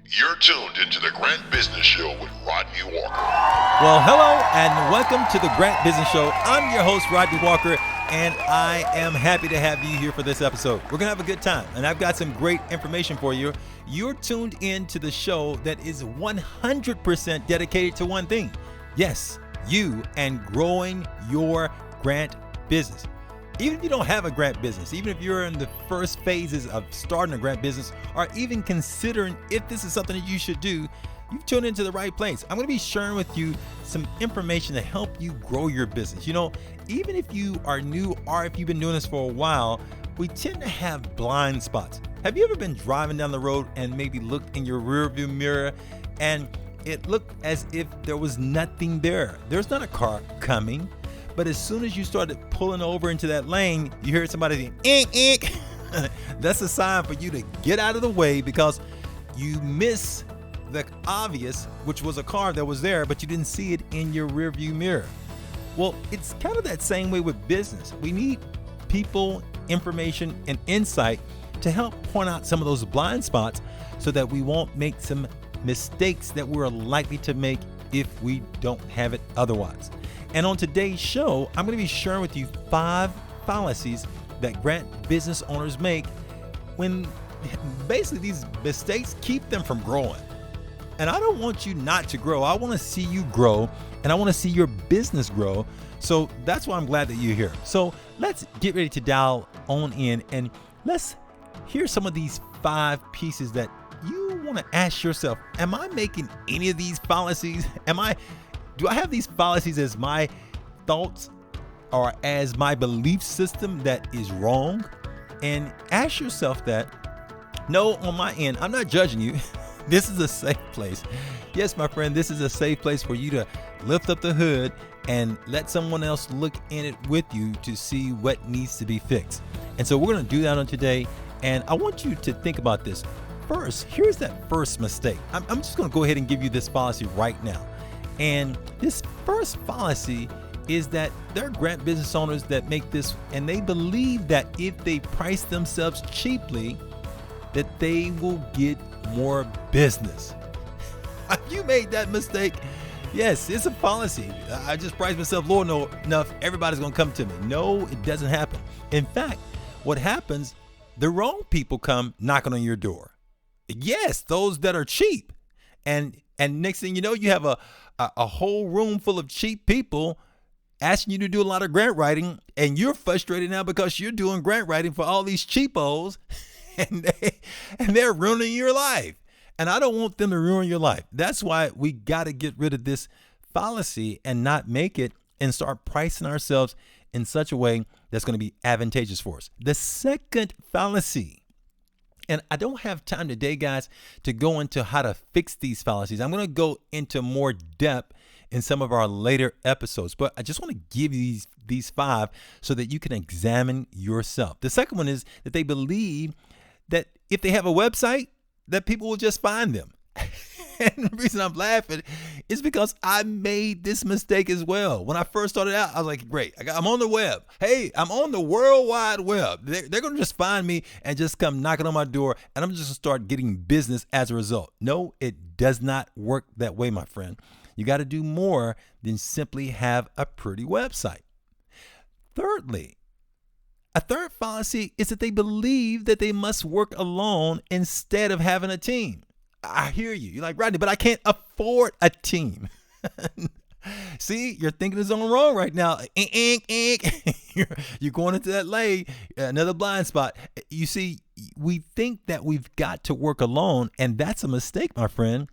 You're tuned into the Grant Business Show with Rodney Walker. Well, hello and welcome to the Grant Business Show. I'm your host, Rodney Walker, and I am happy to have you here for this episode. We're going to have a good time, and I've got some great information for you. You're tuned in to the show that is 100% dedicated to one thing. Yes, you and growing your Grant business. Even if you don't have a grant business, even if you're in the first phases of starting a grant business, or even considering if this is something that you should do, you've tuned into the right place. I'm going to be sharing with you some information to help you grow your business. You know, even if you are new or if you've been doing this for a while, we tend to have blind spots. Have you ever been driving down the road and maybe looked in your rearview mirror and it looked as if there was nothing there? There's not a car coming. But as soon as you started pulling over into that lane, you hear somebody saying, "Ink, ink." That's a sign for you to get out of the way because you miss the obvious, which was a car that was there, but you didn't see it in your rearview mirror. Well, it's kind of that same way with business. We need people, information, and insight to help point out some of those blind spots so that we won't make some mistakes that we're likely to make if we don't have it otherwise. And on today's show, I'm going to be sharing with you 5 fallacies that grant business owners make when basically these mistakes keep them from growing. And I don't want you not to grow. I want to see you grow and I want to see your business grow. So that's why I'm glad that you're here. So let's get ready to dial on in and let's hear some of these 5 pieces that you want to ask yourself. Am I making any of these fallacies? Do I have these fallacies as my thoughts or as my belief system that is wrong? And ask yourself that. No, on my end, I'm not judging you. This is a safe place. Yes, my friend, this is a safe place for you to lift up the hood and let someone else look in it with you to see what needs to be fixed. And so we're going to do that on today. And I want you to think about this. First, here's that first mistake. I'm just going to go ahead and give you this fallacy right now. And this first fallacy is that there are grant business owners that make this, and they believe that if they price themselves cheaply, that they will get more business. Have you made that mistake? Yes, it's a fallacy. I just price myself low enough, everybody's going to come to me. No, it doesn't happen. In fact, what happens, the wrong people come knocking on your door. Yes, those that are cheap. And next thing you know, you have a whole room full of cheap people asking you to do a lot of grant writing, and you're frustrated now because you're doing grant writing for all these cheapos, and they're ruining your life. And I don't want them to ruin your life. That's why we got to get rid of this fallacy and not make it and start pricing ourselves in such a way that's going to be advantageous for us. The second fallacy. And I don't have time today, guys, to go into how to fix these fallacies. I'm going to go into more depth in some of our later episodes, but I just want to give you these 5 so that you can examine yourself. The second one is that they believe that if they have a website, that people will just find them. And the reason I'm laughing is because I made this mistake as well. When I first started out, I was like, great, I'm on the web. Hey, I'm on the World Wide Web. They're going to just find me and just come knocking on my door, and I'm just going to start getting business as a result. No, it does not work that way, my friend. You got to do more than simply have a pretty website. Thirdly, a third fallacy is that they believe that they must work alone instead of having a team. I hear you. You're like, Rodney, but I can't afford a team. See, you're thinking it's on wrong right now. You're going into that lane, another blind spot. You see, we think that we've got to work alone, and that's a mistake, my friend.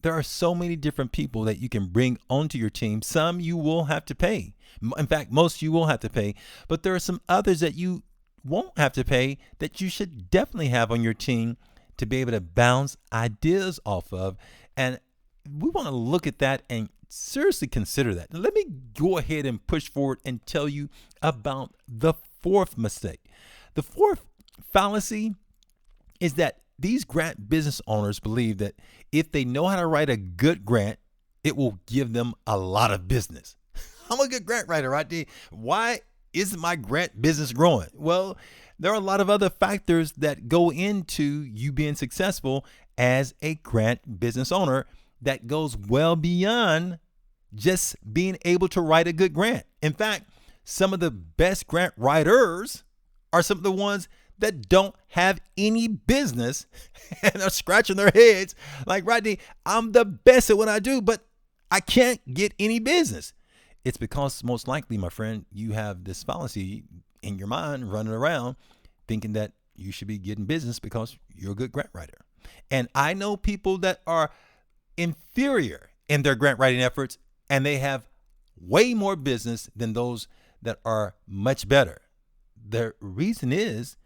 There are so many different people that you can bring onto your team. Some you will have to pay. In fact, most you will have to pay, but there are some others that you won't have to pay that you should definitely have on your team to be able to bounce ideas off of. And we want to look at that and seriously consider that. Now, let me go ahead and push forward and tell you about the fourth mistake. The fourth fallacy is that these grant business owners believe that if they know how to write a good grant, it will give them a lot of business. I'm a good grant writer, right? Why isn't my grant business growing? Well, there are a lot of other factors that go into you being successful, as a grant business owner that goes well beyond just being able to write a good grant. In fact, some of the best grant writers are some of the ones that don't have any business and are scratching their heads like, Rodney, I'm the best at what I do, but I can't get any business. It's because most likely, my friend, you have this fallacy in your mind running around thinking that you should be getting business because you're a good grant writer. And I know people that are inferior in their grant writing efforts, and they have way more business than those that are much better. The reason is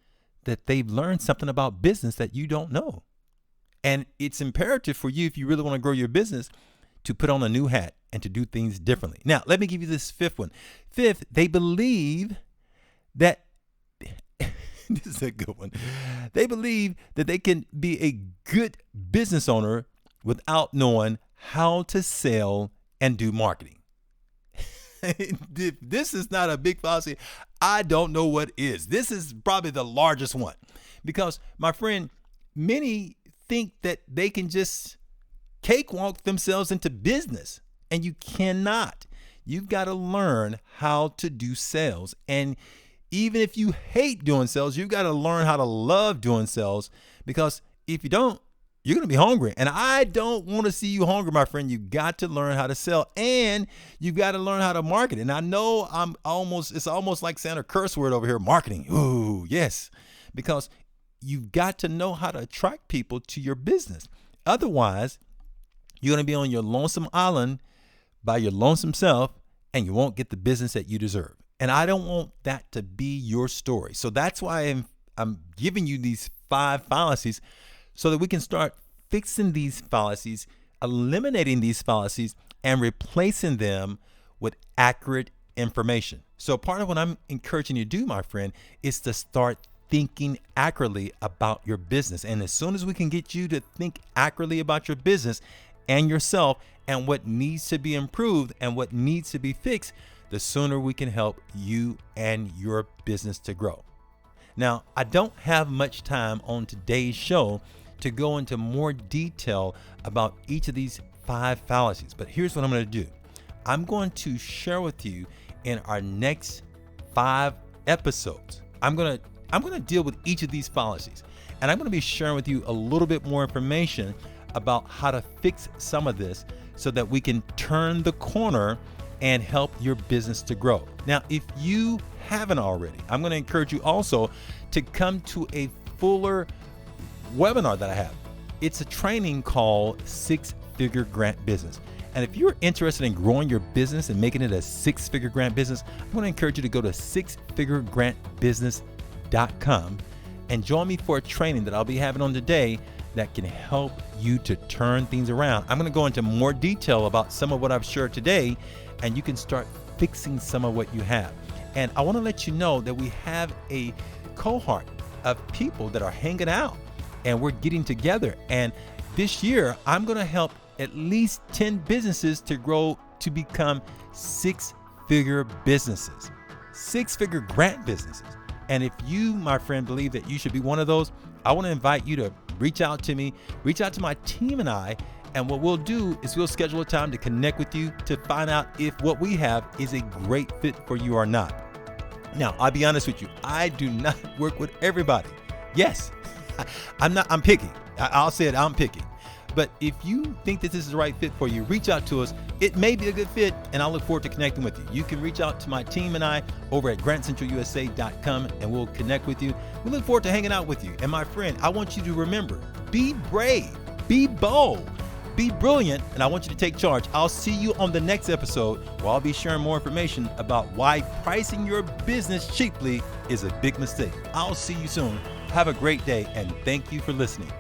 that they've learned something about business that you don't know. And it's imperative for you, if you really want to grow your business, to put on a new hat and to do things differently. Now, let me give you this fifth one. Fifth, they believe that this is a good one. They believe that they can be a good business owner without knowing how to sell and do marketing. If this is not a big fallacy, I don't know what is. This is probably the largest one, because, my friend, many think that they can just cakewalk themselves into business, and you cannot. You've got to learn how to do sales. And even if you hate doing sales, you've got to learn how to love doing sales, because if you don't, you're going to be hungry. And I don't want to see you hungry, my friend. You've got to learn how to sell, and you've got to learn how to market. And I know it's almost like saying a curse word over here, marketing. Ooh, yes, because you've got to know how to attract people to your business. Otherwise, you're going to be on your lonesome island by your lonesome self, and you won't get the business that you deserve. And I don't want that to be your story. So that's why I'm giving you these 5 fallacies, so that we can start fixing these fallacies, eliminating these fallacies, and replacing them with accurate information. So part of what I'm encouraging you to do, my friend, is to start thinking accurately about your business. And as soon as we can get you to think accurately about your business and yourself and what needs to be improved and what needs to be fixed, the sooner we can help you and your business to grow. Now, I don't have much time on today's show to go into more detail about each of these 5 fallacies, but here's what I'm going to do. I'm going to share with you in our next 5 episodes. I'm going to deal with each of these fallacies, and I'm going to be sharing with you a little bit more information about how to fix some of this so that we can turn the corner and help your business to grow. Now, if you haven't already, I'm going to encourage you also to come to a fuller webinar that I have. It's a training called 6-Figure Grant Business. And if you're interested in growing your business and making it a 6-figure grant business, I'm going to encourage you to go to 6figuregrantbusiness.com and join me for a training that I'll be having on today that can help you to turn things around. I'm going to go into more detail about some of what I've shared today, and you can start fixing some of what you have. And I want to let you know that we have a cohort of people that are hanging out, and we're getting together. And this year, I'm going to help at least 10 businesses to grow to become 6-figure businesses, 6-figure grant businesses. And if you, my friend, believe that you should be one of those, I want to invite you to reach out to me, reach out to my team and I, and what we'll do is we'll schedule a time to connect with you to find out if what we have is a great fit for you or not. Now, I'll be honest with you, I do not work with everybody. Yes, I'm picky. I'll say it, I'm picky. But if you think that this is the right fit for you, reach out to us. It may be a good fit, and I'll look forward to connecting with you. You can reach out to my team and I over at grantcentralusa.com, and we'll connect with you. We look forward to hanging out with you. And my friend, I want you to remember, be brave, be bold, be brilliant, and I want you to take charge. I'll see you on the next episode, where I'll be sharing more information about why pricing your business cheaply is a big mistake. I'll see you soon. Have a great day, and thank you for listening.